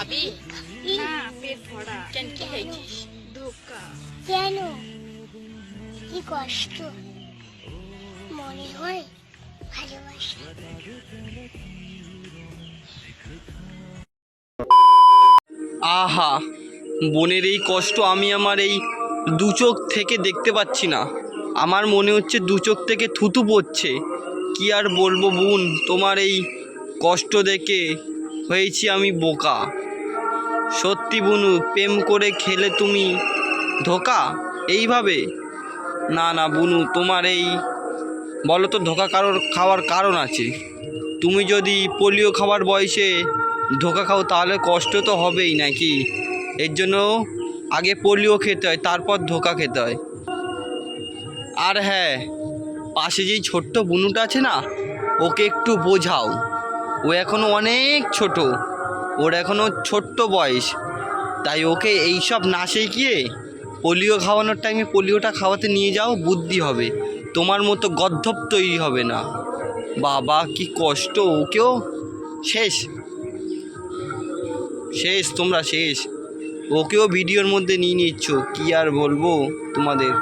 খাবি না পেট ভরা। কেন কি হয়েছিস? ধোকা। কেন? কি কষ্ট, মনে হয় ভালোবাসা। আহা, বোনের এই কষ্ট আমি আমার এই দু চোখ থেকে দেখতে পাচ্ছি না। আমার মনে হচ্ছে দু চোখ থেকে থুতু পড়ছে। কি আর বলবো বোন, তোমার এই কষ্ট দেখে হয়েছি আমি বোকা। সত্যি বুনু, প্রেম করে খেলে তুমি ধোকা এইভাবে? না না বুনু, তোমার এই বলো তো ধোকা খাওয়ার কারণ আছে। তুমি যদি পোলিও খাওয়ার বয়সে ধোকা খাও তাহলে কষ্ট তো হবেই নাকি? এর জন্য আগে পোলিও খেতে হয়, তারপর ধোকা খেতে হয়। আর হ্যাঁ, পাশে যেই ছোট্ট বুনুটা আছে না, ওকে একটু বোঝাও। ও এখনও অনেক ছোট, ওর এখনও ছোট্ট বয়স, তাই ওকে এইসব না শিখিয়ে পোলিও খাওয়ানোর টাইমে পোলিওটা খাওয়াতে নিয়ে যাও, বুদ্ধি হবে, তোমার মতো গদ্ধব তৈরি হবে না। বাবা কি কষ্ট, ওকেও শেষ শেষ, তোমরা শেষ। ওকেও ভিডিওর মধ্যে নিয়ে নিচ্ছ, কি আর বলবো তোমাদের।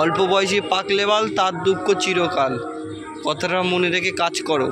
অল্প বয়সে পাকলে বাল, তার দুঃখ চিরকাল। কথাটা মনে রেখে কাজ করো।